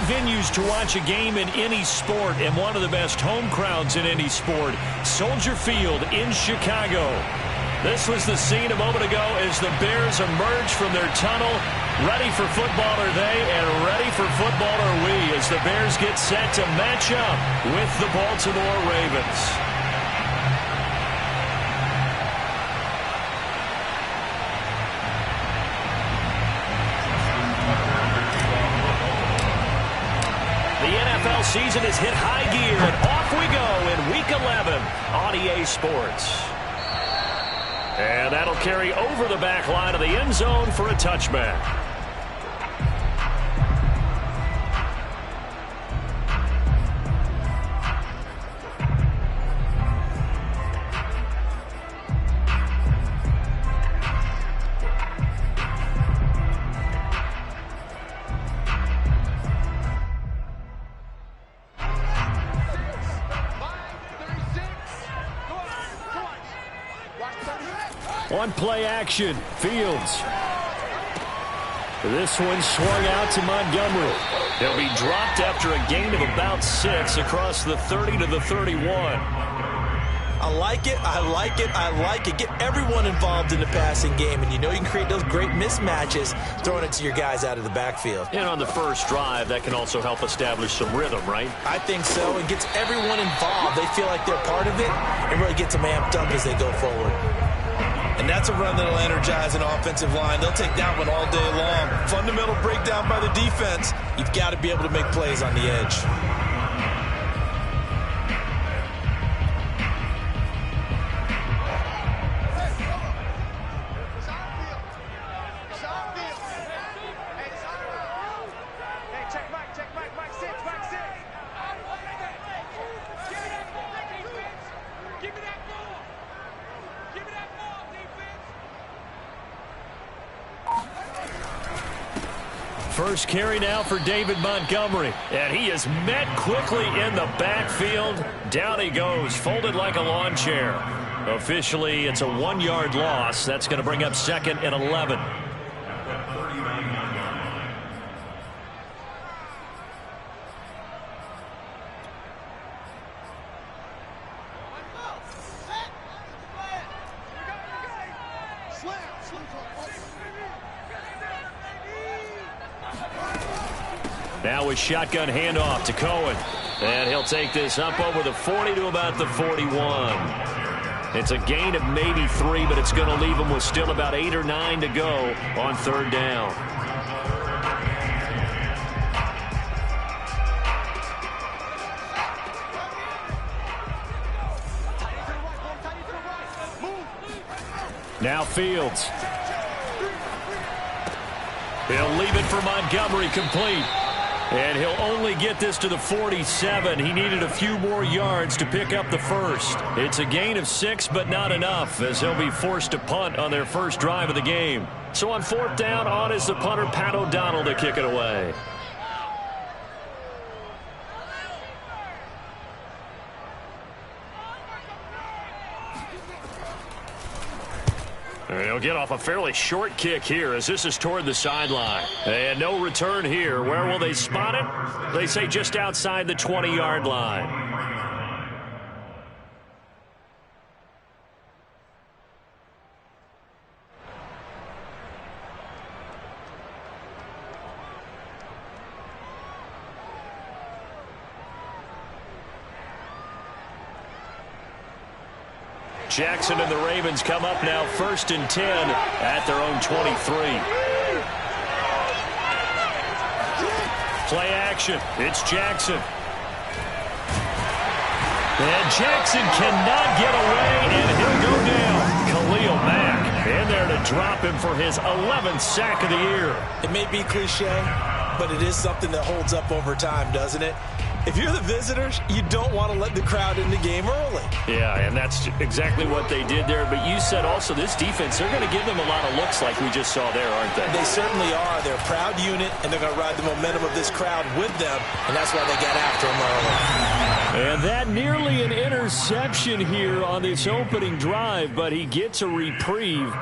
venues to watch a game in any sport and one of the best home crowds in any sport. Soldier Field in Chicago. This was the scene a moment ago as the Bears emerge from their tunnel. Ready for football are they, and ready for football are we as the Bears get set to match up with the Baltimore Ravens. The NFL season has hit high gear, and off we go in Week 11 on EA Sports. And that'll carry over the back line of the end zone for a touchback. On play action, Fields. This one swung out to Montgomery. He'll be dropped after a gain of about 6 across the 30 to the 31. I like it, I like it, I like it. Get everyone involved in the passing game, and you know you can create those great mismatches throwing it to your guys out of the backfield. And on the first drive, that can also help establish some rhythm, right? I think so. It gets everyone involved. They feel like they're part of it and really gets them amped up as they go forward. And that's a run that'll energize an offensive line. They'll take that one all day long. Fundamental breakdown by the defense. You've got to be able to make plays on the edge. First carry now for David Montgomery. And he is met quickly in the backfield. Down he goes, folded like a lawn chair. Officially, it's a 1-yard loss. That's going to bring up second and 11. Now with shotgun handoff to Cohen. And he'll take this up over the 40 to about the 41. It's a gain of maybe 3, but it's going to leave him with still about 8 or 9 to go on third down. Now Fields. He'll leave it for Montgomery, complete. And he'll only get this to the 47. He needed a few more yards to pick up the first. It's a gain of 6, but not enough, as he'll be forced to punt on their first drive of the game. So on fourth down, on is the punter, Pat O'Donnell, to kick it away. He'll get off a fairly short kick here as this is toward the sideline. And no return here. Where will they spot it? They say just outside the 20-yard line. Jackson and the Ravens come up now, 1st and 10 at their own 23. Play action. It's Jackson. And Jackson cannot get away, and he'll go down. Khalil Mack in there to drop him for his 11th sack of the year. It may be cliche, but it is something that holds up over time, doesn't it? If you're the visitors, you don't want to let the crowd in the game early. Yeah, and that's exactly what they did there. But you said also this defense, they're going to give them a lot of looks like we just saw there, aren't they? They certainly are. They're a proud unit, and they're going to ride the momentum of this crowd with them, and that's why they got after them early. And that nearly an interception here on this opening drive, but he gets a reprieve.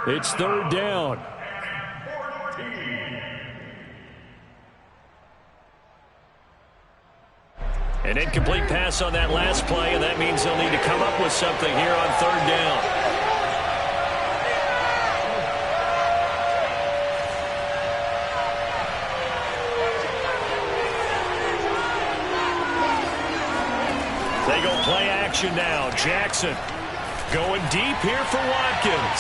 It's third down. An incomplete pass on that last play, and that means they'll need to come up with something here on third down. They go play action now. Jackson going deep here for Watkins.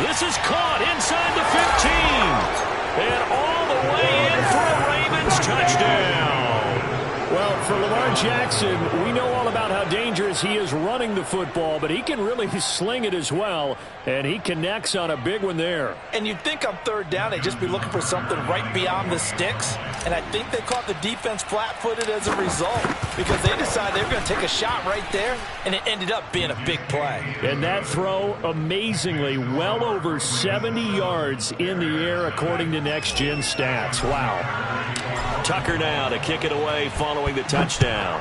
This is caught inside the 15. And all the way in for a Ravens touchdown. Well, for Lamar Jackson, we know all about how dangerous he is running the football, but he can really sling it as well, and he connects on a big one there. And you'd think on third down they'd just be looking for something right beyond the sticks, and I think they caught the defense flat-footed as a result because they decided they were going to take a shot right there, and it ended up being a big play. And that throw, amazingly, well over 70 yards in the air according to Next Gen Stats. Wow. Tucker now to kick it away following the touchdown.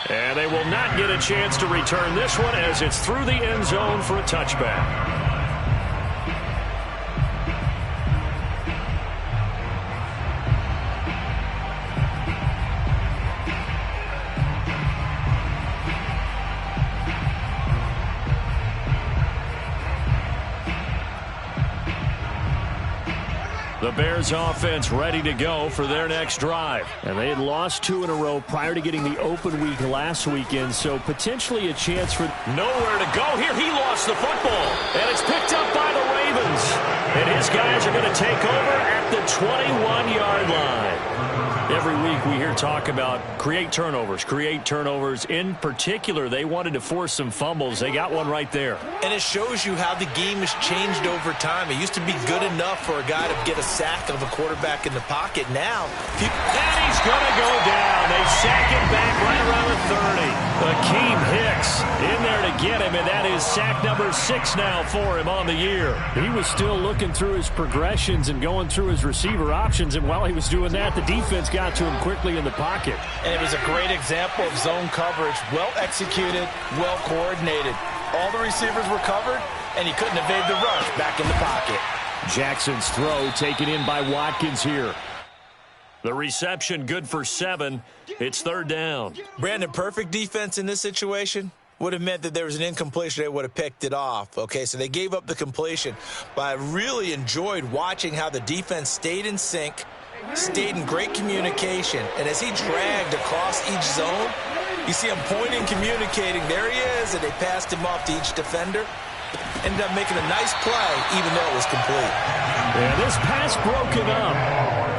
And they will not get a chance to return this one as it's through the end zone for a touchback. The Bears offense ready to go for their next drive. And they had lost 2 in a row prior to getting the open week last weekend, so potentially a chance for nowhere to go here. He lost the football, and it's picked up by the Ravens. And his guys are going to take over at the 21-yard line. Every week we hear talk about create turnovers. In particular, they wanted to force some fumbles. They got one right there. And it shows you how the game has changed over time. It used to be good enough for a guy to get a sack of a quarterback in the pocket. Now, and he's going to go down. They sack him back right around the 30. Akeem Hicks in there to get him, and that is sack number 6 now for him on the year. He was still looking through his progressions and going through his receiver options, and while he was doing that, the defense got to him quickly in the pocket. And it was a great example of zone coverage. Well executed, well coordinated. All the receivers were covered, and he couldn't evade the rush back in the pocket. Jackson's throw taken in by Watkins here. The reception good for 7. It's third down. Brandon, perfect defense in this situation would have meant that there was an incompletion. They would have picked it off. Okay, so they gave up the completion. But I really enjoyed watching how the defense stayed in sync, stayed in great communication. And as he dragged across each zone, you see him pointing, communicating. There he is, and they passed him off to each defender. Ended up making a nice play, even though it was complete. Yeah, this pass broken up.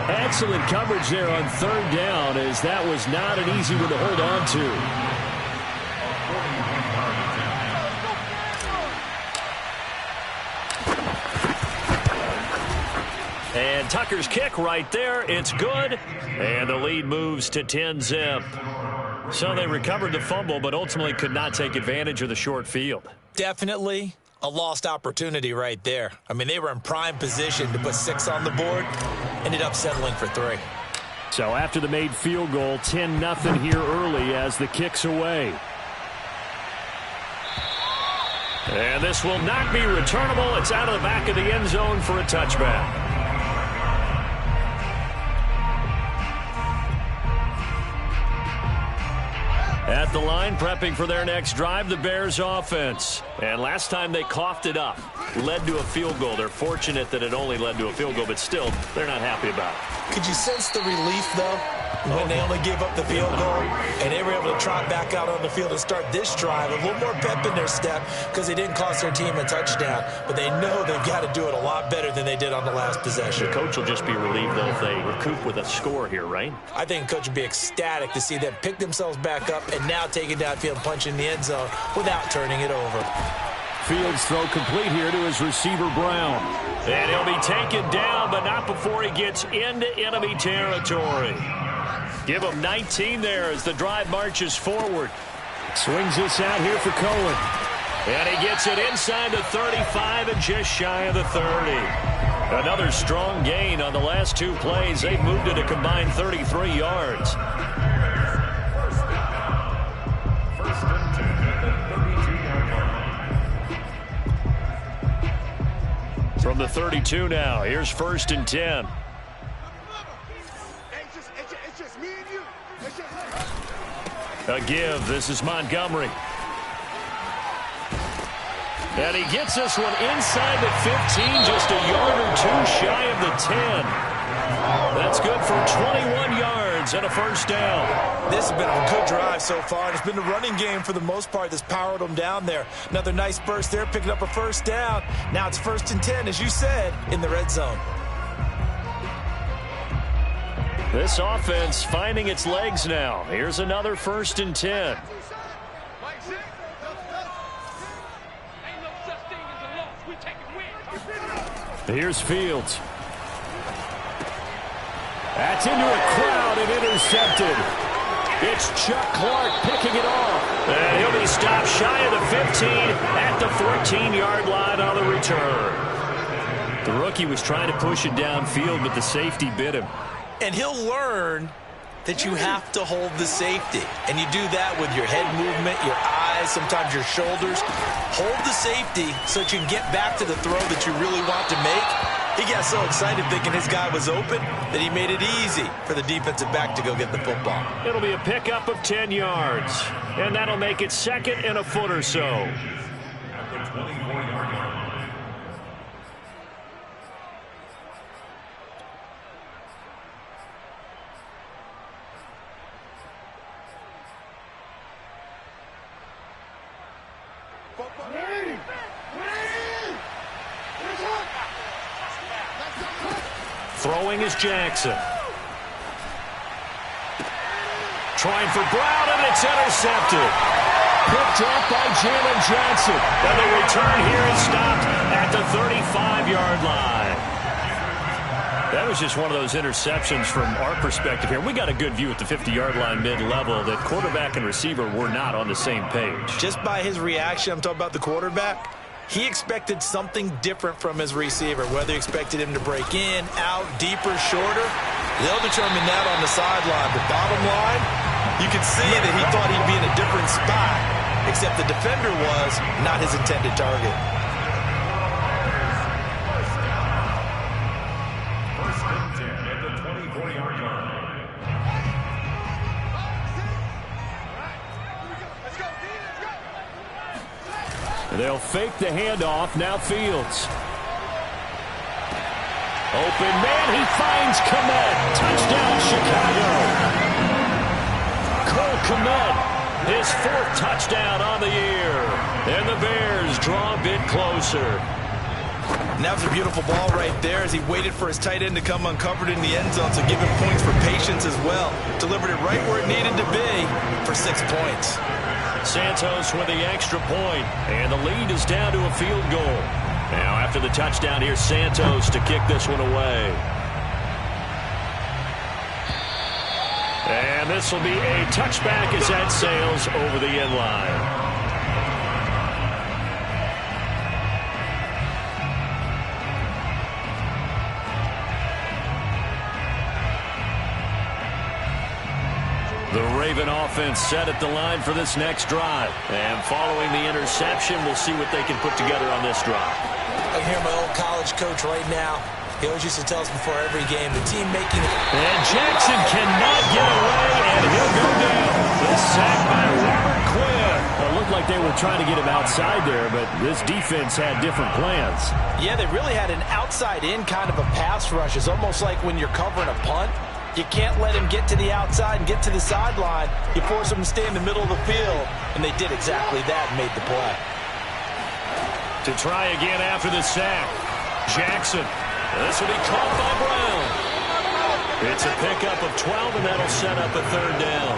Excellent coverage there on third down, as that was not an easy one to hold on to. And Tucker's kick right there. It's good. And the lead moves to 10-zip. So they recovered the fumble, but ultimately could not take advantage of the short field. Definitely a lost opportunity right there. I mean, they were in prime position to put 6 on the board. Ended up settling for 3. So after the made field goal, 10-0 here early as the kick's away. And this will not be returnable. It's out of the back of the end zone for a touchback. At the line, prepping for their next drive, the Bears offense. And last time they coughed it up, led to a field goal. They're fortunate that it only led to a field goal, but still, they're not happy about it. Could you sense the relief, though, when they only gave up the field goal and they were able to trot back out on the field and start this drive? A little more pep in their step because they didn't cost their team a touchdown, but they know they've got to do it a lot better than they did on the last possession. The coach will just be relieved, though, if they recoup with a score here, right? I think the coach would be ecstatic to see them pick themselves back up and now take it downfield and punch in the end zone without turning it over. Fields throw complete here to his receiver, Brown. And he'll be taken down, but not before he gets into enemy territory. Give him 19 there as the drive marches forward. Swings this out here for Cohen. And he gets it inside the 35 and just shy of the 30. Another strong gain on the last 2 plays. They've moved it a combined 33 yards. From the 32 now. Here's 1st and 10. A give. This is Montgomery. And he gets this one inside the 15, just a yard or two shy of the 10. That's good for 21 yards and a 1st down. This has been a good drive so far. It's been the running game for the most part that's powered them down there. Another nice burst there, picking up a 1st down. Now it's 1st and 10, as you said, in the red zone. This offense finding its legs now. Here's another 1st and 10. Here's Fields. That's into a crowd and intercepted. It's Chuck Clark picking it off. And he'll be stopped shy of the 15 at the 14-yard line on the return. The rookie was trying to push it downfield, but the safety bit him. And he'll learn that you have to hold the safety. And you do that with your head movement, your eyes, sometimes your shoulders. Hold the safety so that you can get back to the throw that you really want to make. He got so excited thinking his guy was open that he made it easy for the defensive back to go get the football. It'll be a pickup of 10 yards. And that'll make it 2nd and a foot or so. Throwing is Jackson. Trying for Brown, and it's intercepted. Picked up by Jalen Johnson. And the return here is stopped at the 35-yard line. That was just one of those interceptions from our perspective here. We got a good view at the 50-yard line mid-level that quarterback and receiver were not on the same page. Just by his reaction, I'm talking about the quarterback, he expected something different from his receiver, whether he expected him to break in, out, deeper, shorter. They'll determine that on the sideline. But bottom line, you can see that he thought he'd be in a different spot, except the defender was not his intended target. They'll fake the handoff. Now Fields. Open man. He finds Kmet. Touchdown, Chicago. Cole Kmet, his 4th touchdown on the year. And the Bears draw a bit closer. And that was a beautiful ball right there as he waited for his tight end to come uncovered in the end zone, so give him points for patience as well. Delivered it right where it needed to be for 6 points. Santos with the extra point, and the lead is down to a field goal. Now after the touchdown, here's Santos to kick this one away. And this will be a touchback as that sails over the end line. The Raven offense set at the line for this next drive. And following the interception, we'll see what they can put together on this drive. I hear my old college coach right now. He always used to tell us before every game, the team making it. And Jackson cannot get away, and he'll go down. The sack by Robert Quinn. It looked like they were trying to get him outside there, but this defense had different plans. Yeah, they really had an outside-in kind of a pass rush. It's almost like when you're covering a punt. You can't let him get to the outside and get to the sideline. You force him to stay in the middle of the field, and they did exactly that and made the play. To try again after the sack, Jackson. This will be caught by Brown. It's a pickup of 12, and that'll set up a 3rd down.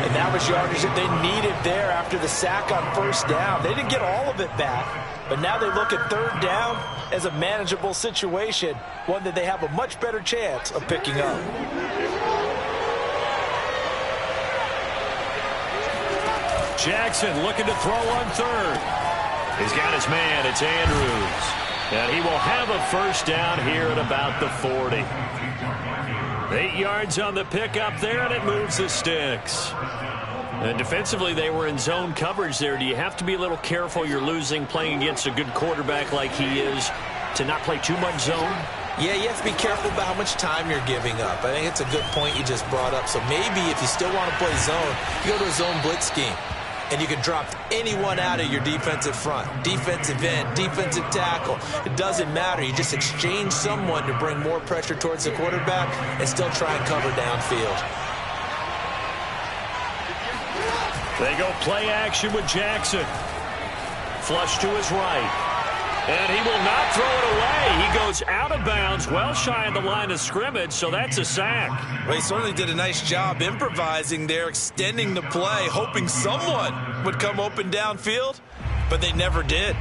And that was yardage that they needed there after the sack on 1st down. They didn't get all of it back, but now they look at 3rd down as a manageable situation, one that they have a much better chance of picking up. Jackson looking to throw on 3rd. He's got his man. It's Andrews. And he will have a 1st down here at about the 40. 8 yards on the pickup there, and it moves the sticks. And defensively, they were in zone coverage there. Do you have to be a little careful? You're losing playing against a good quarterback like he is. to not play too much zone? Yeah, you have to be careful about how much time you're giving up. I think it's a good point you just brought up. So maybe if you still want to play zone, you go to a zone blitz scheme. And you can drop anyone out of your defensive front. Defensive end, defensive tackle. It doesn't matter. You just exchange someone to bring more pressure towards the quarterback and still try and cover downfield. They go play action with Jackson. Flush to his right. And he will not throw it away. He goes out of bounds, well shy of the line of scrimmage, so that's a sack. Well, he certainly did a nice job improvising there, extending the play, hoping someone would come open downfield, but they never did.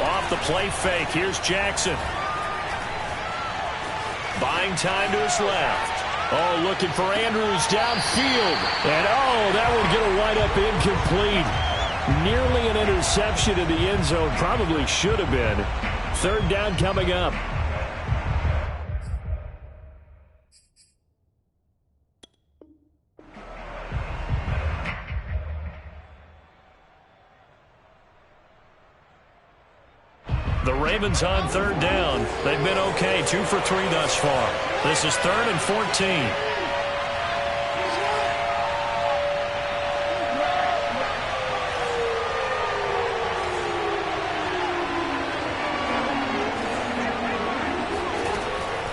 Off the play fake, here's Jackson. Buying time to his left. Oh, looking for Andrews downfield. And, oh, that would get a wide up incomplete. Nearly an interception in the end zone. Probably should have been. Third down coming up. The Ravens on third down. They've been okay, 2 for 3 thus far. This is 3rd and 14.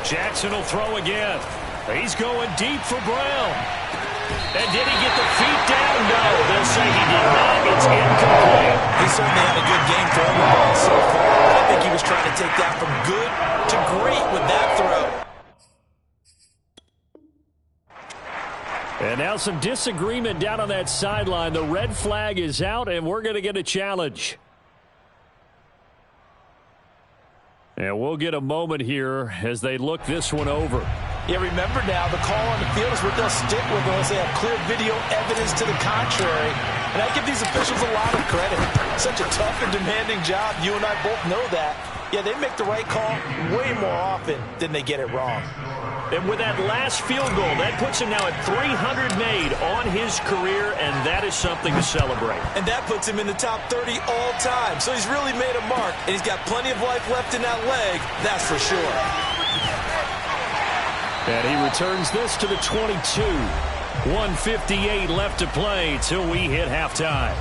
Jackson will throw again. He's going deep for Brown. And did he get the feet down? No, they'll say he did not. It's incomplete. He certainly had a good game throwing the ball so far. I think he was trying to take that from good to great with that throw. And now some disagreement down on that sideline. The red flag is out, and we're going to get a challenge. And we'll get a moment here as they look this one over. Yeah, remember now, the call on the field is what they'll stick with unless they have clear video evidence to the contrary. And I give these officials a lot of credit. Such a tough and demanding job. You and I both know that. Yeah, they make the right call way more often than they get it wrong. And with that last field goal, that puts him now at 300 made on his career, and that is something to celebrate. And that puts him in the top 30 all time. So he's really made a mark, and he's got plenty of life left in that leg, that's for sure. And he returns this to the 22. 1:58 left to play till we hit halftime.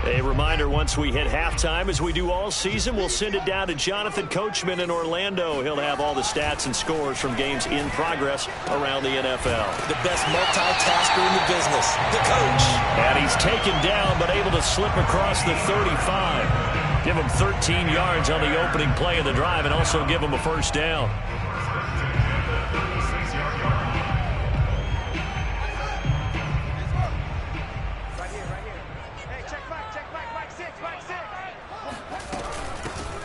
A reminder, once we hit halftime, as we do all season, we'll send it down to Jonathan Coachman in Orlando. He'll have all the stats and scores from games in progress around the NFL. The best multitasker in the business, the coach. And he's taken down, but able to slip across the 35. Give him 13 yards on the opening play of the drive and also give him a first down.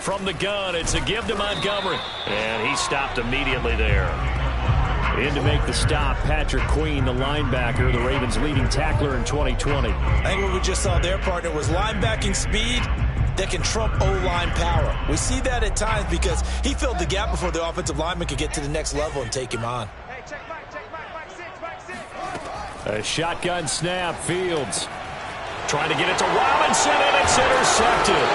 From the gun, it's a give to Montgomery. And he stopped immediately there. In to make the stop, Patrick Queen, the linebacker, the Ravens' leading tackler in 2020. I think what we just saw their partner was linebacking speed that can trump O-line power. We see that at times because he filled the gap before the offensive lineman could get to the next level and take him on. A shotgun snap, Fields. Trying to get it to Robinson, and it's intercepted.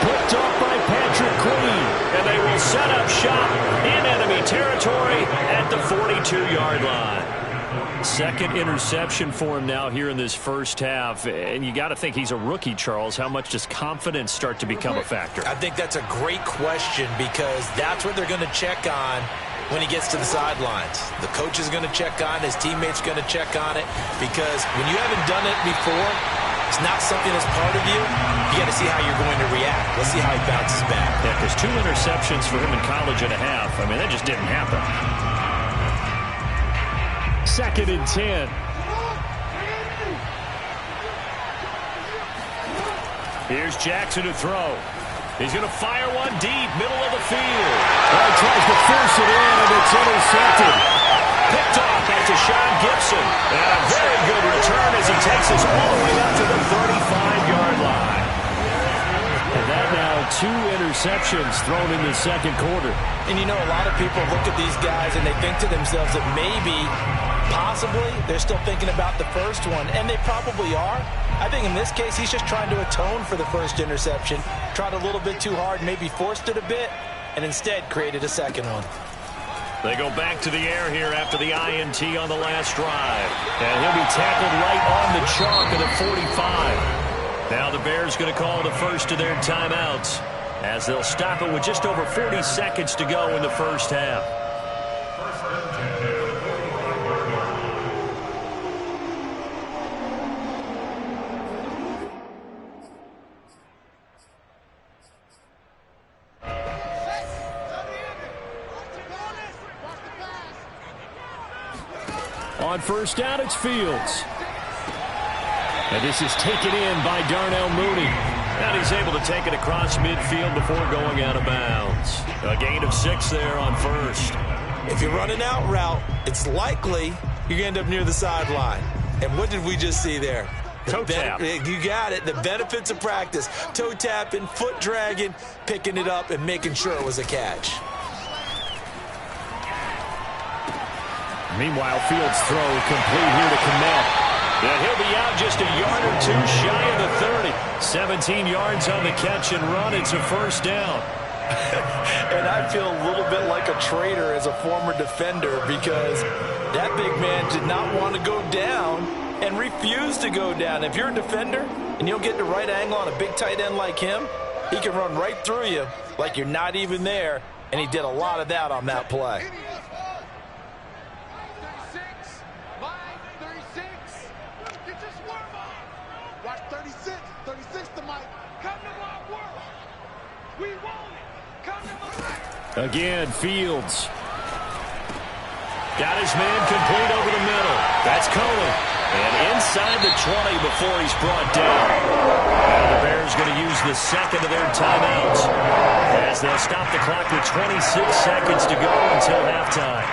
Picked off by Patrick Queen, and they will set up shop in enemy territory at the 42-yard line. Second interception for him now here in this first half, and you got to think he's a rookie, Charles. How much does confidence start to become a factor? I think that's a great question because that's what they're going to check on when he gets to the sidelines. The coach is going to check on it, his teammates are going to check on it, because when you haven't done it before, it's not something that's part of you. You got to see how you're going to react. Let's see how he bounces back. Yeah, because 2 interceptions for him in college and a half. I mean, that just didn't happen. 2nd and 10. Here's Jackson to throw. He's going to fire one deep, middle of the field. He tries to force it in, and it's intercepted. Picked off, and it to Sean Gibson. And a very good return as he takes us all the way up to the 35-yard line. And that now 2 interceptions thrown in the second quarter. And you know, a lot of people look at these guys and they think to themselves that maybe, possibly, they're still thinking about the first one. And they probably are. I think in this case, he's just trying to atone for the first interception. Tried a little bit too hard, maybe forced it a bit, and instead created a second one. They go back to the air here after the INT on the last drive. And he'll be tackled right on the chalk of the 45. Now the Bears going to call the first of their timeouts as they'll stop it with just over 40 seconds to go in the first half. On first down, it's Fields. And this is taken in by Darnell Mooney. And he's able to take it across midfield before going out of bounds. A gain of 6 there on first. If you're running out route, it's likely you're going to end up near the sideline. And what did we just see there? Toe tap. You got it. The benefits of practice. Toe tapping, foot dragging, picking it up, and making sure it was a catch. Meanwhile, Fields' throw complete here to Kmet. And he'll be out just a yard or 2 shy of the 30. 17 yards on the catch and run. It's a first down. And I feel a little bit like a traitor as a former defender because that big man did not want to go down and refused to go down. If you're a defender and you don't get the right angle on a big tight end like him, he can run right through you like you're not even there, and he did a lot of that on that play. Again, Fields. Got his man complete over the middle. That's Cohen. And inside the 20 before he's brought down. And the Bears going to use the second of their timeouts as they'll stop the clock with 26 seconds to go until halftime.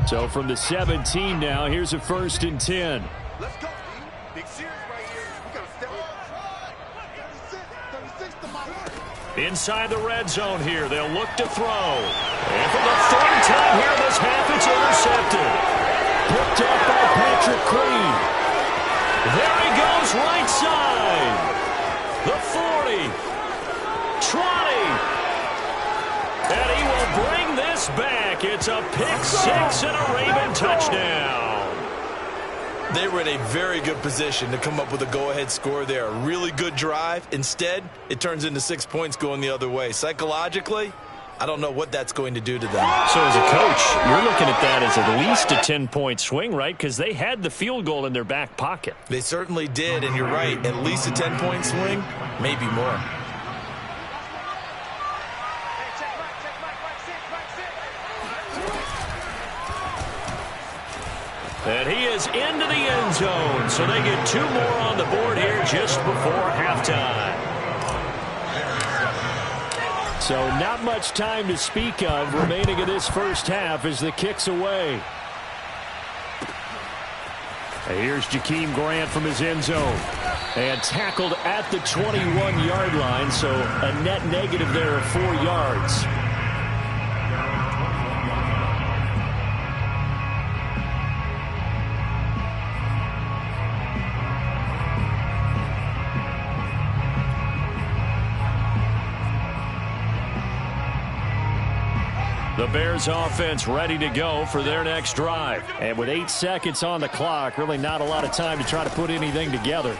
So from the 17 now, here's a 1st and 10. Let's go, Steve. Big series right here. We got to step up. 36 to my. Inside the red zone here, they'll look to throw. And for the 3rd time here in this half, it's intercepted. Picked up by Patrick Creed. There he goes, right side. The 40. 20. And he will bring this back. It's a pick 6 and a Raven touchdown. They were in a very good position to come up with a go-ahead score there. A really good drive. Instead, it turns into 6 points going the other way. Psychologically, I don't know what that's going to do to them. So as a coach, you're looking at that as at least a 10-point swing, right? Because they had the field goal in their back pocket. They certainly did, and you're right. At least a 10-point swing, maybe more. And he is into the end zone, so they get 2 more on the board here just before halftime. So not much time to speak of remaining in this first half as the kick's away. And here's Jakeem Grant from his end zone. And tackled at the 21-yard line, so a net negative there of 4 yards. The Bears offense ready to go for their next drive. And with 8 seconds on the clock, really not a lot of time to try to put anything together.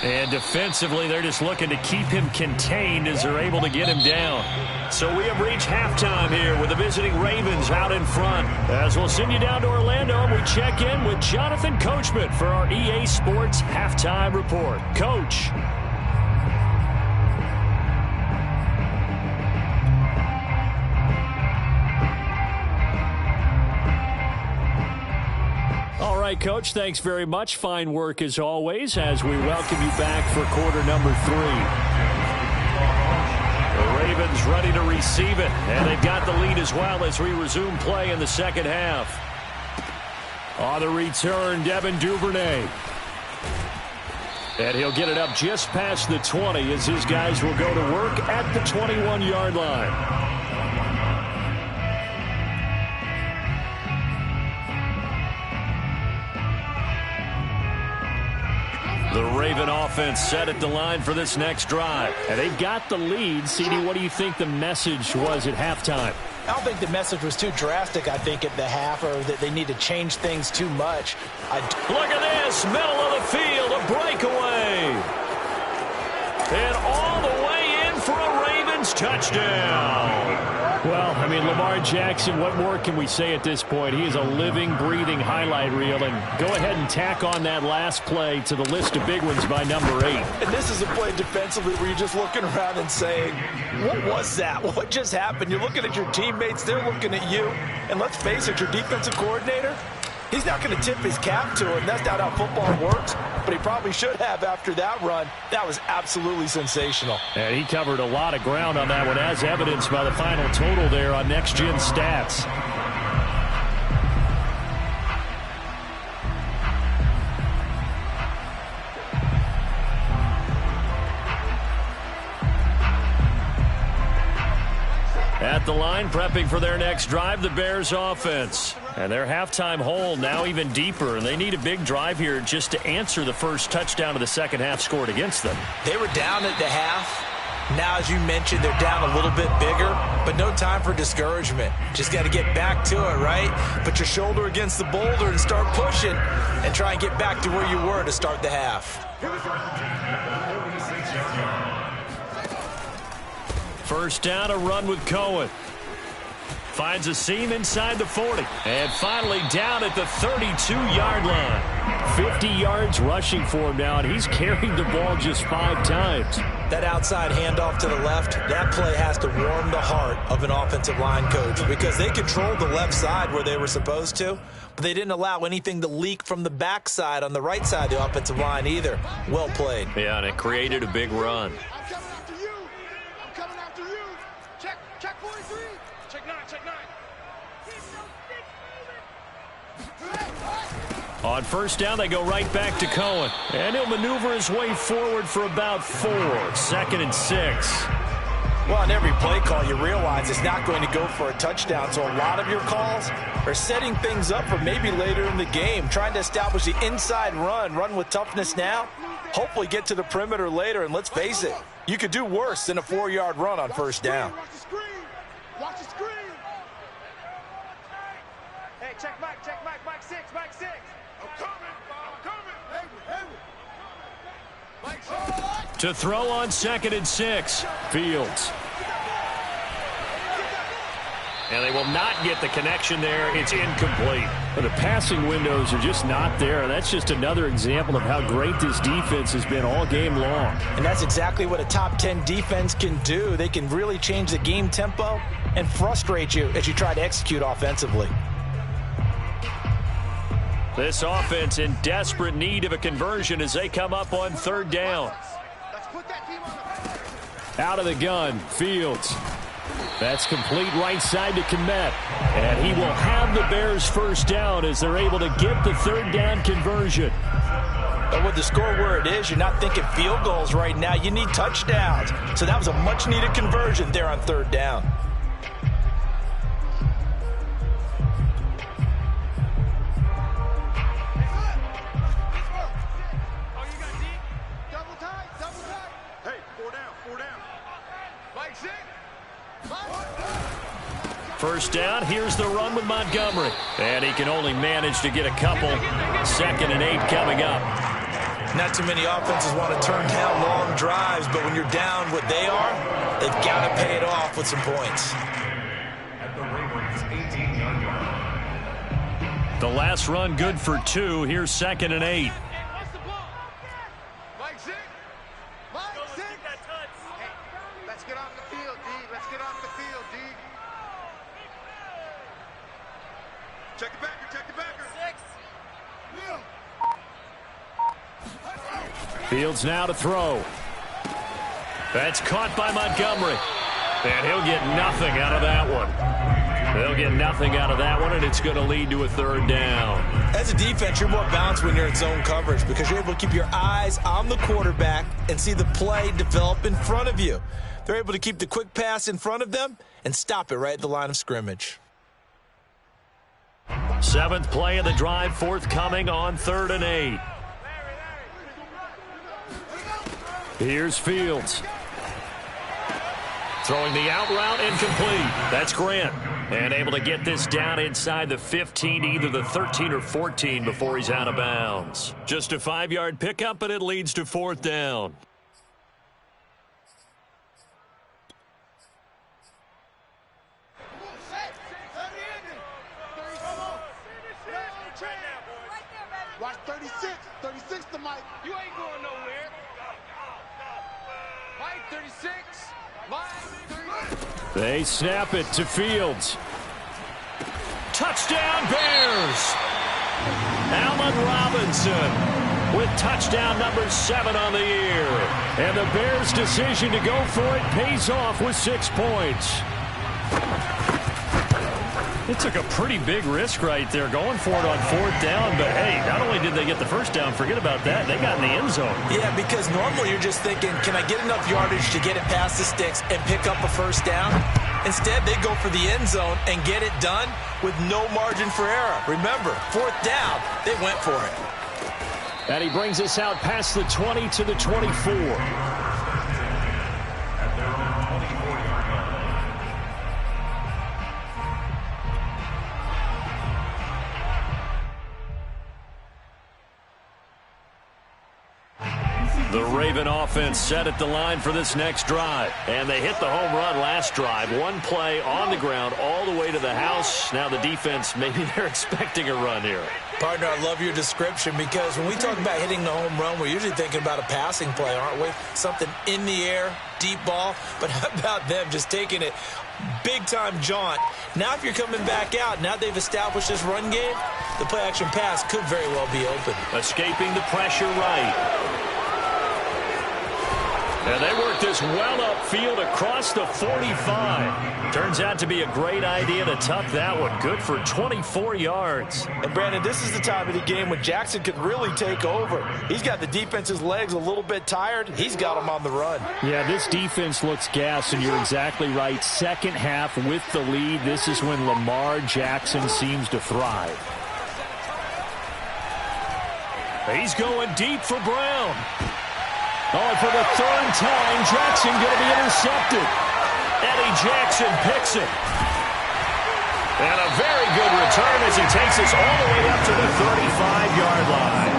And defensively, they're just looking to keep him contained as they're able to get him down. So we have reached halftime here with the visiting Ravens out in front. As we'll send you down to Orlando, and we check in with Jonathan Coachman for our EA Sports Halftime Report. Coach. right, Coach, thanks very much. Fine work as always as we welcome you back for quarter number 3. The Ravens ready to receive it, and they've got the lead as well as we resume play in the second half. On the return, Devin Duvernay. And he'll get it up just past the 20 as his guys will go to work at the 21-yard line. The Raven offense set at the line for this next drive. And they've got the lead. CD, what do you think the message was at halftime? I don't think the message was too drastic, I think, at the half, or that they need to change things too much. Look at this, middle of the field, a breakaway. And all the way in for a Ravens touchdown. Well, I mean, Lamar Jackson, what more can we say at this point? He is a living, breathing highlight reel. And go ahead and tack on that last play to the list of big ones by number 8. And this is a play defensively where you're just looking around and saying, what was that? What just happened? You're looking at your teammates. They're looking at you. And let's face it, your defensive coordinator, he's not going to tip his cap to it. And that's not how football works. But he probably should have after that run. That was absolutely sensational. And he covered a lot of ground on that one, as evidenced by the final total there on Next Gen Stats. At the line, prepping for their next drive, the Bears offense. And their halftime hole now even deeper, and they need a big drive here just to answer the first touchdown of the second half scored against them. They were down at the half. Now, as you mentioned, they're down a little bit bigger, but no time for discouragement. Just got to get back to it, right? Put your shoulder against the boulder and start pushing and try and get back to where you were to start the half. First down, a run with Cohen. Finds a seam inside the 40. And finally down at the 32-yard line. 50 yards rushing for him now, and he's carried the ball just 5 times. That outside handoff to the left, that play has to warm the heart of an offensive line coach because they controlled the left side where they were supposed to, but they didn't allow anything to leak from the backside on the right side of the offensive line either. Well played. Yeah, and it created a big run. On first down, they go right back to Cohen. And he'll maneuver his way forward for about 4. 2nd and 6. Well, on every play call, you realize it's not going to go for a touchdown. So a lot of your calls are setting things up for maybe later in the game, trying to establish the inside run with toughness now, hopefully get to the perimeter later. And let's face it, you could do worse than a 4-yard run on first down. Watch the screen. Watch the screen. Hey, check Mike, Mike 6, Mike 6. I'm coming. Hey. To throw on 2nd and 6. Fields. And they will not get the connection there. It's incomplete. But the passing windows are just not there. That's just another example of how great this defense has been all game long. And that's exactly what a top 10 defense can do. They can really change the game tempo and frustrate you as you try to execute offensively. This offense in desperate need of a conversion as they come up on 3rd down. Out of the gun, Fields. That's complete right side to Kmet. And he will have the Bears first down as they're able to get the 3rd down conversion. But with the score where it is, you're not thinking field goals right now. You need touchdowns. So that was a much-needed conversion there on 3rd down. First down, here's the run with Montgomery. And he can only manage to get a couple. 2nd and 8 coming up. Not too many offenses want to turn down long drives, but when you're down what they are, they've got to pay it off with some points. The last run good for 2. Here's 2nd and 8. Let's get off the field, D. Let's get off the field, D. Check the backer, check the backer. 6. Fields now to throw. That's caught by Montgomery. And he'll get nothing out of that one. They'll get nothing out of that one, and it's going to lead to a third down. As a defense, you're more balanced when you're in zone coverage because you're able to keep your eyes on the quarterback and see the play develop in front of you. They're able to keep the quick pass in front of them and stop it right at the line of scrimmage. 7th play of the drive forthcoming on 3rd and 8. Here's Fields. Throwing the out route incomplete. That's Grant. And able to get this down inside the 15, either the 13 or 14 before he's out of bounds. Just a 5-yard pickup, but it leads to 4th down. Watch 36. 36 to Mike. You ain't going nowhere. Mike, 36. Mike, 36. They snap it to Fields. Touchdown, Bears! Allen Robinson with touchdown number 7 on the year. And the Bears' decision to go for it pays off with 6 points. It took a pretty big risk right there going for it on 4th down, but hey, not only did they get the first down, forget about that, they got in the end zone. Yeah, because normally you're just thinking, can I get enough yardage to get it past the sticks and pick up a first down? Instead, they go for the end zone and get it done with no margin for error. Remember, 4th down, they went for it. And he brings us out past the 20 to the 24. The Raven offense set at the line for this next drive. And they hit the home run last drive. One play on the ground all the way to the house. Now the defense, maybe they're expecting a run here. Partner, I love your description because when we talk about hitting the home run, we're usually thinking about a passing play, aren't we? Something in the air, deep ball. But how about them just taking it big-time jaunt? Now if you're coming back out, now they've established this run game, the play-action pass could very well be open. Escaping the pressure right. And they work this well upfield across the 45. Turns out to be a great idea to tuck that one. Good for 24 yards. And, Brandon, this is the time of the game when Jackson could really take over. He's got the defense's legs a little bit tired. He's got them on the run. Yeah, this defense looks gassed, and you're exactly right. Second half with the lead, this is when Lamar Jackson seems to thrive. He's going deep for Brown. Oh, for the 3rd time, Jackson going to be intercepted. Eddie Jackson picks it. And a very good return as he takes us all the way up to the 35-yard line.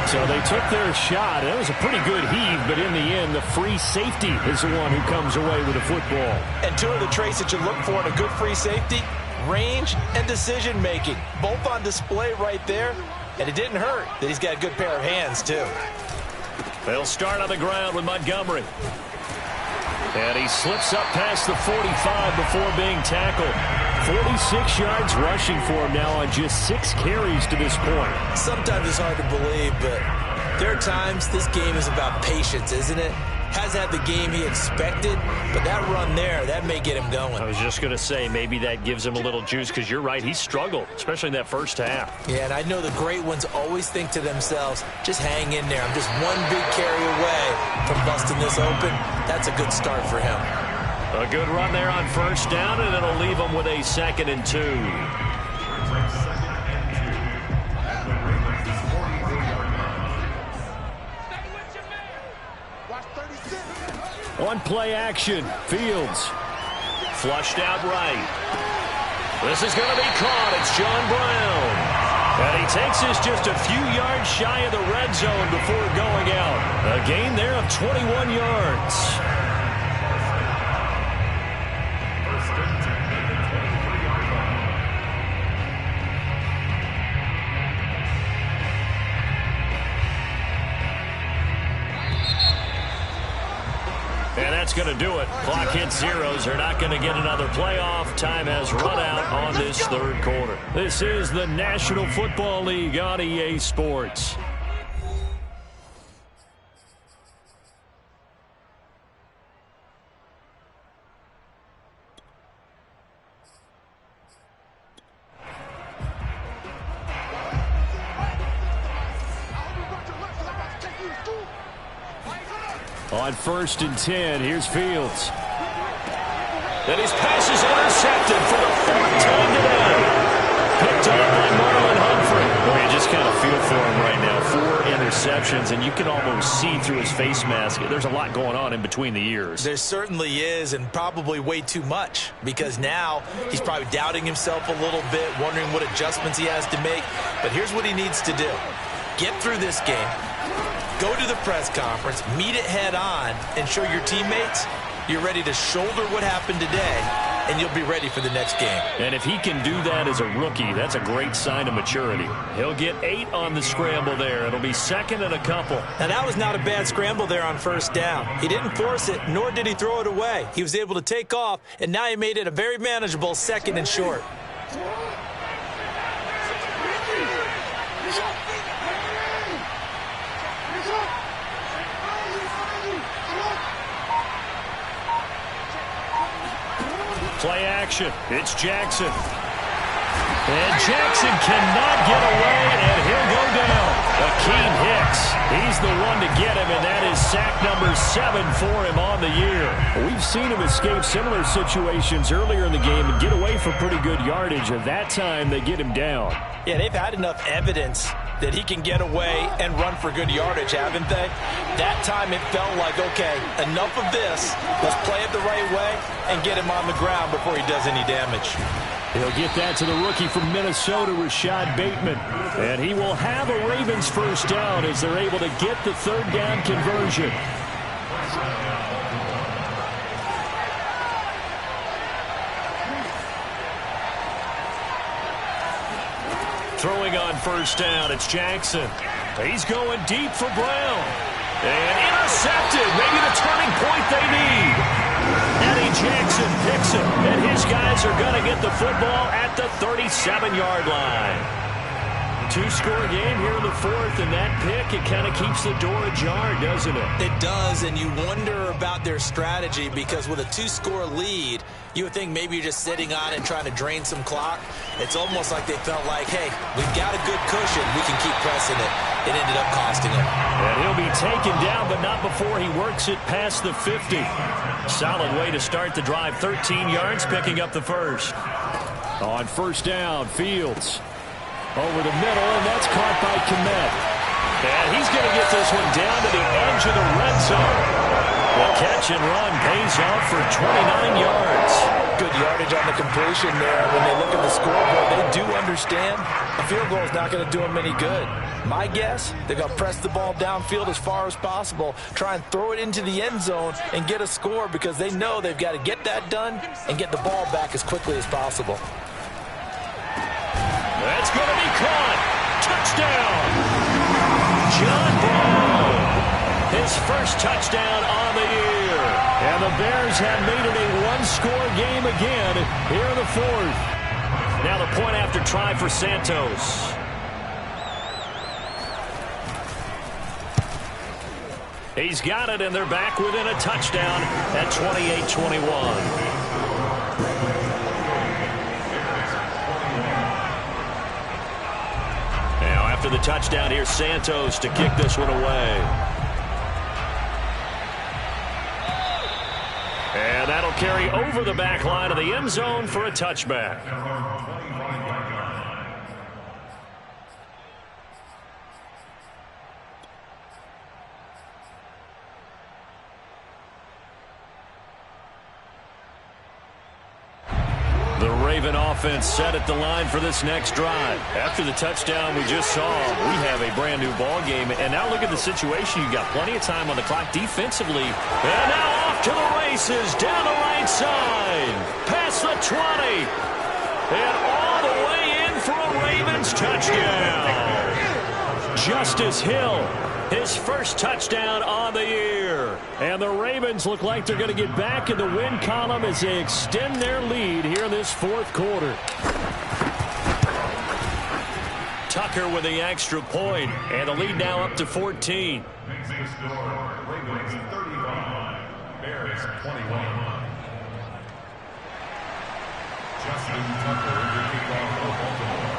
So they took their shot. It was a pretty good heave, but in the end, the free safety is the one who comes away with the football. And two of the traits that you look for in a good free safety, range and decision-making. Both on display right there. And it didn't hurt that he's got a good pair of hands, too. They'll start on the ground with Montgomery. And he slips up past the 45 before being tackled. 46 yards rushing for him now on just 6 carries to this point. Sometimes it's hard to believe, but there are times this game is about patience, isn't it? Hasn't had the game he expected, but that run there, that may get him going. I was just going to say, maybe that gives him a little juice, because you're right, he struggled, especially in that first half. Yeah, and I know the great ones always think to themselves, just hang in there. I'm just one big carry away from busting this open. That's a good start for him. A good run there on 1st down, and it'll leave him with a 2nd and 2. On play action, Fields. Flushed out right. This is going to be caught. It's John Brown. And he takes us just a few yards shy of the red zone before going out. A gain there of 21 yards. that's going to do it. Clock hits zeros. They're not going to get another playoff. Time has run out on this third quarter. This is the National Football League on EA Sports. On 1st and 10, here's Fields. And his pass is intercepted for the 4th time today. Picked up by Marlon Humphrey. Well, you just kind of feel for him right now. 4 interceptions, and you can almost see through his face mask. There's a lot going on in between the ears. There certainly is, and probably way too much, because now he's probably doubting himself a little bit, wondering what adjustments he has to make. But here's what he needs to do. Get through this game. Go to the press conference, meet it head on, and show your teammates you're ready to shoulder what happened today, and you'll be ready for the next game. And if he can do that as a rookie, that's a great sign of maturity. He'll get 8 on the scramble there. It'll be 2nd and a couple. Now, that was not a bad scramble there on 1st down. He didn't force it, nor did he throw it away. He was able to take off, and now he made it a very manageable 2nd and short. Play action. It's Jackson. And Jackson cannot get away, and he'll go down. Akeem Hicks. He's the one to get him, and that is sack number 7 for him on the year. We've seen him escape similar situations earlier in the game and get away for pretty good yardage, and that time they get him down. Yeah, they've had enough evidence that he can get away and run for good yardage, haven't they? That time it felt like, okay, enough of this. Let's play it the right way and get him on the ground before he does any damage. He'll get that to the rookie from Minnesota, Rashad Bateman. And he will have a Ravens 1st down as they're able to get the 3rd down conversion. Throwing on 1st down, it's Jackson. He's going deep for Brown. And intercepted. Maybe the turning point they need. Eddie Jackson picks it. And his guys are going to get the football at the 37-yard line. 2-score game here in the 4th, and that pick, it kind of keeps the door ajar, doesn't it? It does, and you wonder about their strategy because with a 2-score lead, you would think maybe you're just sitting on it trying to drain some clock. It's almost like they felt like, hey, we've got a good cushion. We can keep pressing it. It ended up costing him. And he'll be taken down, but not before he works it past the 50. Solid way to start the drive. 13 yards, picking up the 1st. On 1st down, Fields. Over the middle, and that's caught by Kmet. And he's going to get this one down to the edge of the red zone. The catch and run pays off for 29 yards. Good yardage on the completion there. When they look at the scoreboard, they do understand a field goal is not going to do them any good. My guess, they're going to press the ball downfield as far as possible, try and throw it into the end zone and get a score because they know they've got to get that done and get the ball back as quickly as possible. That's going to be caught. Touchdown. John Brown. His 1st touchdown on the year. And the Bears have made it a 1-score game again here in the 4th. Now the point after try for Santos. He's got it, and they're back within a touchdown at 28-21. After the touchdown, here's Santos to kick this one away. And that'll carry over the back line of the end zone for a touchback. The Raven offense set at the line for this next drive. After the touchdown we just saw, we have a brand new ball game. And now look at the situation. You've got plenty of time on the clock defensively. And now off to the races down the right side. Past the 20. And all the way in for a Ravens touchdown. Justice Hill, his first touchdown on the year. And the Ravens look like they're going to get back in the win column as they extend their lead here in this fourth quarter. Tucker with the extra point, and the lead now up to 14. Ravens 35, Bears 21. Justin Tucker, the kickoff for Baltimore.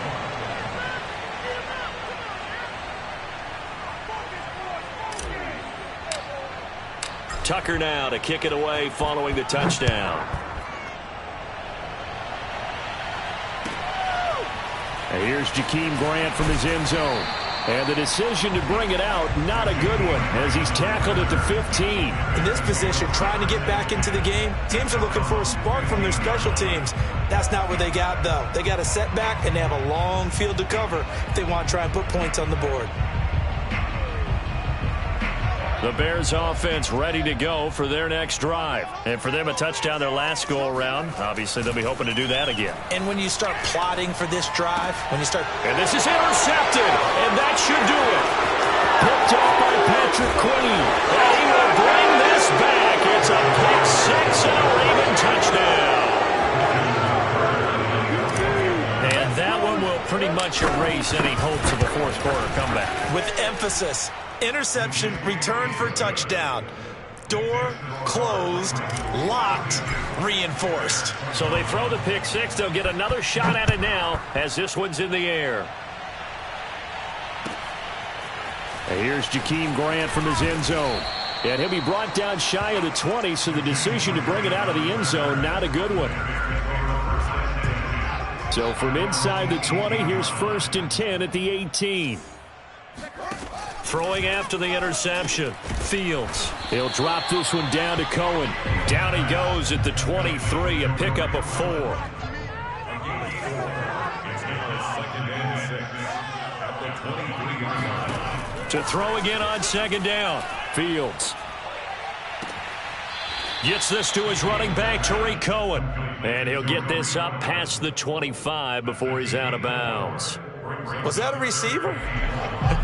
Tucker now to kick it away following the touchdown. And here's Jakeem Grant from his end zone. And the decision to bring it out, not a good one, as he's tackled at the 15. In this position, trying to get back into the game, teams are looking for a spark from their special teams. That's not what they got, though. They got a setback, and they have a long field to cover if they want to try and put points on the board. The Bears offense ready to go for their next drive. And for them, a touchdown their last go-around. Obviously, they'll be hoping to do that again. And when you start plotting for this drive, when you start... And this is intercepted, and that should do it. Picked up by Patrick Queen. And he will bring this back. It's a pick six and a Raven touchdown. And that one will pretty much erase any hopes of a fourth quarter comeback. With emphasis. Interception, return for touchdown. Door closed, locked, reinforced. So they throw the pick six. They'll get another shot at it now as this one's in the air. And here's Jakeem Grant from his end zone. And he'll be brought down shy of the 20, so the decision to bring it out of the end zone, not a good one. So from inside the 20, here's 1st and 10 at the 18. Throwing after the interception. Fields. He'll drop this one down to Cohen. Down he goes at the 23, a pickup of 4. To throw again on 2nd down. Fields. Gets this to his running back, Tariq Cohen. And he'll get this up past the 25 before he's out of bounds. Was that a receiver?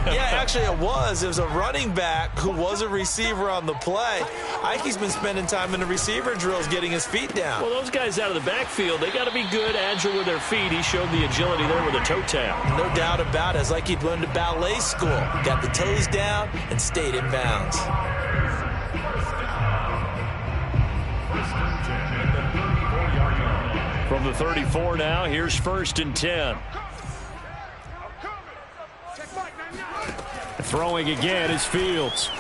Yeah, actually it was. It was a running back who was a receiver on the play. I think he's been spending time in the receiver drills getting his feet down. Well, those guys out of the backfield, they got to be good, agile with their feet. He showed the agility there with a toe tap. No doubt about it. It's like he'd learned at ballet school. Got the toes down and stayed in bounds. From the 34 now, here's 1st and 10. Throwing again is Fields.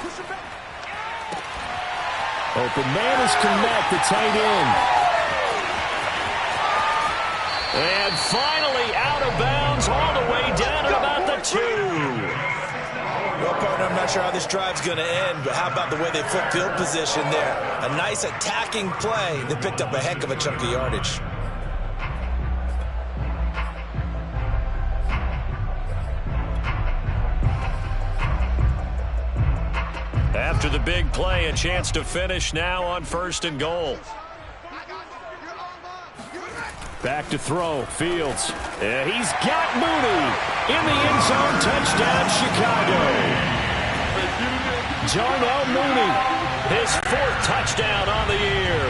Open man is Connect, the tight end. And finally out of bounds all the way down at about the 2. Well, partner, I'm not sure how this drive's going to end, but how about the way they flip field position there? A nice attacking play. They picked up a heck of a chunk of yardage. After the big play, a chance to finish now on 1st and goal. Back to throw, Fields. He's got Mooney in the end zone. Touchdown, Chicago. Darnell Mooney, his 4th touchdown on the year.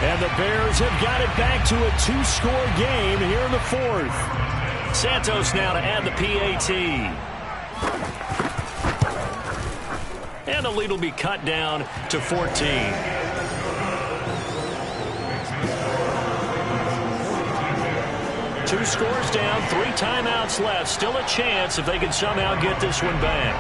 And the Bears have got it back to a 2-score game here in the 4th. Santos now to add the PAT. And the lead will be cut down to 14. 2 scores down, 3 timeouts left. Still a chance if they can somehow get this one back.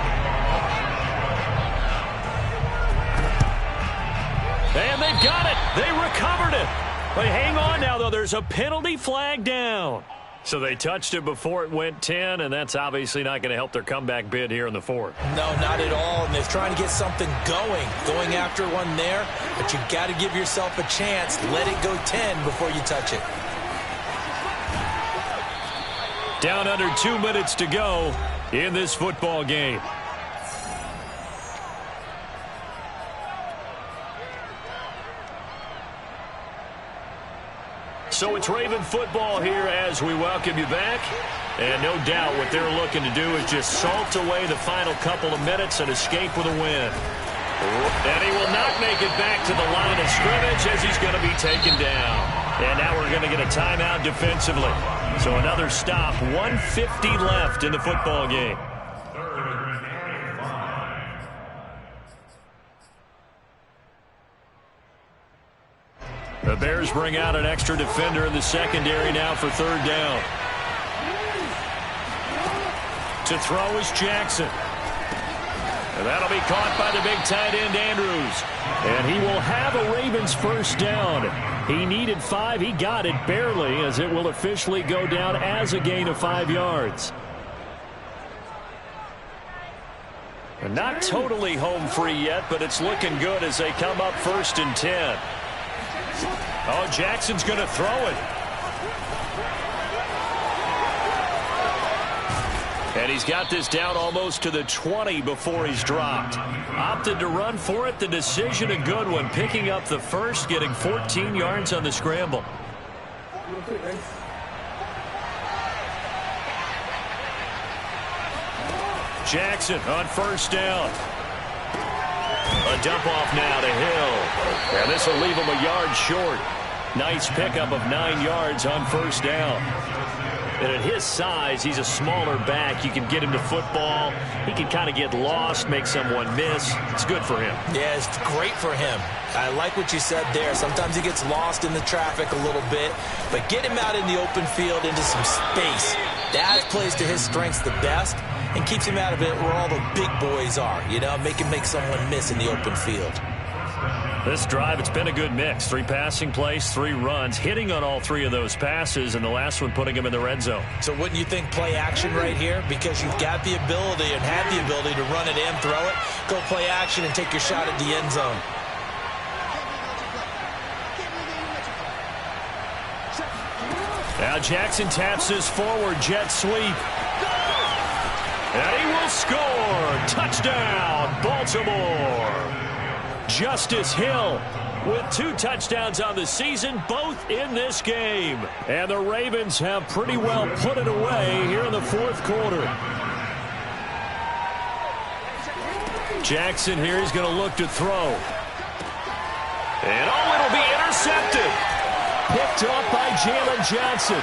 And they've got it. They recovered it. But hang on now, though. There's a penalty flag down. So they touched it before it went 10, and that's obviously not going to help their comeback bid here in the 4th. No, not at all. And they're trying to get something going after one there. But you've got to give yourself a chance. Let it go 10 before you touch it. Down under 2 minutes to go in this football game. So it's Raven football here as we welcome you back. And no doubt what they're looking to do is just salt away the final couple of minutes and escape with a win. And he will not make it back to the line of scrimmage as he's going to be taken down. And now we're going to get a timeout defensively. So another stop, 1:50 left in the football game. The Bears bring out an extra defender in the secondary now for third down. To throw is Jackson. And that'll be caught by the big tight end, Andrews. And he will have a Ravens first down. He needed 5. He got it barely, as it will officially go down as a gain of 5 yards. And not totally home free yet, but it's looking good as they come up 1st and 10. Oh, Jackson's going to throw it. And he's got this down almost to the 20 before he's dropped. Opted to run for it. The decision a good one. Picking up the first, getting 14 yards on the scramble. Jackson on first down. A dump off now to Hill. And this will leave him a yard short. Nice pickup of 9 yards on first down. And at his size, he's a smaller back. You can get him to football. He can kind of get lost, make someone miss. It's good for him. Yeah, it's great for him. I like what you said there. Sometimes he gets lost in the traffic a little bit. But get him out in the open field into some space. That plays to his strengths the best and keeps him out of it where all the big boys are. You know, make him make someone miss in the open field. This drive, it's been a good mix. 3 passing plays, 3 runs, hitting on all 3 of those passes, and the last one putting him in the red zone. So wouldn't you think play action right here? Because you've got the ability and have the ability to run it and throw it. Go play action and take your shot at the end zone. Now Jackson taps this forward jet sweep. And he will score. Touchdown, Baltimore. Justice Hill with 2 touchdowns on the season, both in this game. And the Ravens have pretty well put it away here in the 4th quarter. Jackson here is going to look to throw. And oh, it'll be intercepted. Picked off by Jalen Johnson.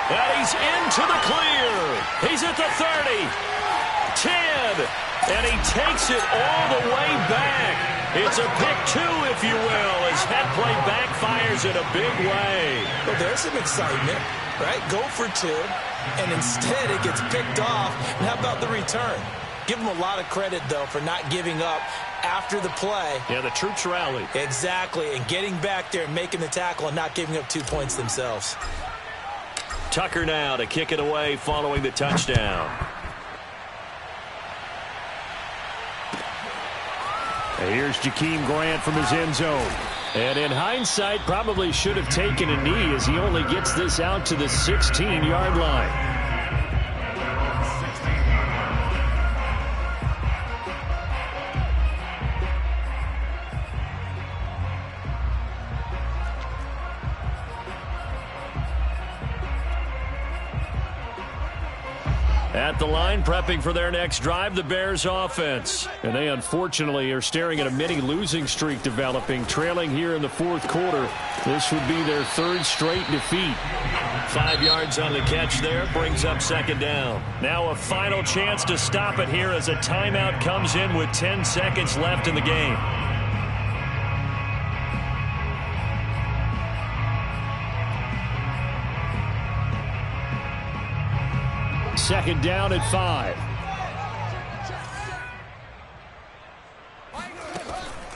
And he's into the clear. He's at the 30. 10. And he takes it all the way back. It's a pick 2, if you will, as that play backfires in a big way. Well, there's some excitement, right? Go for 2, and instead it gets picked off. And how about the return? Give him a lot of credit, though, for not giving up after the play. Yeah, the troops rallied. Exactly, and getting back there and making the tackle and not giving up 2 points themselves. Tucker now to kick it away following the touchdown. Here's Jakeem Grant from his end zone. And in hindsight, probably should have taken a knee as he only gets this out to the 16-yard line. At the line, prepping for their next drive, the Bears offense. And they unfortunately are staring at a mini losing streak developing, trailing here in the 4th quarter. This would be their 3rd straight defeat. 5 yards on the catch there, brings up 2nd down. Now a final chance to stop it here as a timeout comes in with 10 seconds left in the game. Second down at 5.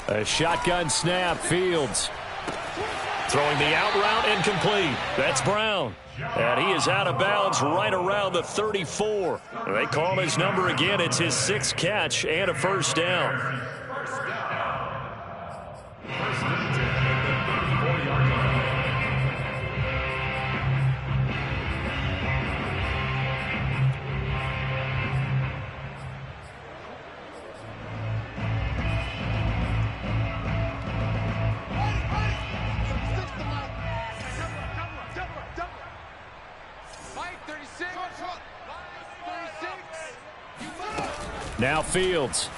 A shotgun snap, Fields. Throwing the out route, incomplete. That's Brown. And he is out of bounds right around the 34. They call his number again. It's his 6th catch and a first down. Now Fields.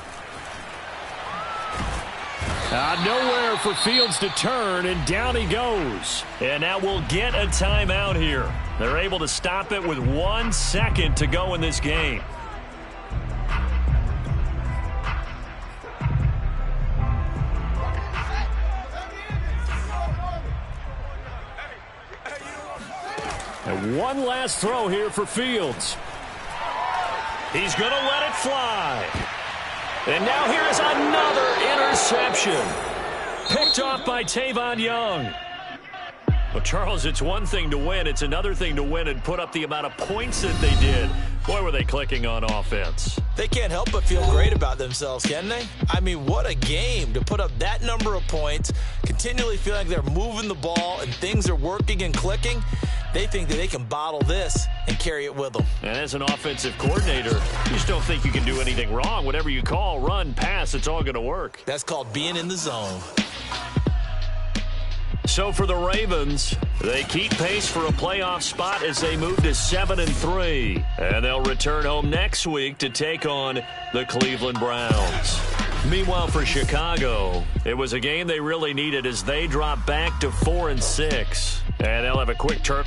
Nowhere for Fields to turn, and down he goes. And now we'll get a timeout here. They're able to stop it with 1 second to go in this game. And one last throw here for Fields. He's going to let it fly. And now here's another interception. Picked off by Tavon Young. Well, Charles, it's one thing to win. It's another thing to win and put up the amount of points that they did. Boy, were they clicking on offense. They can't help but feel great about themselves, can they? I mean, what a game to put up that number of points, continually feel like they're moving the ball and things are working and clicking. They think that they can bottle this and carry it with them. And as an offensive coordinator, you just don't think you can do anything wrong. Whatever you call, run, pass, it's all going to work. That's called being in the zone. So for the Ravens, they keep pace for a playoff spot as they move to 7-3. And they'll return home next week to take on the Cleveland Browns. Meanwhile, for Chicago, it was a game they really needed as they drop back to 4-6. And they'll have a quick turn.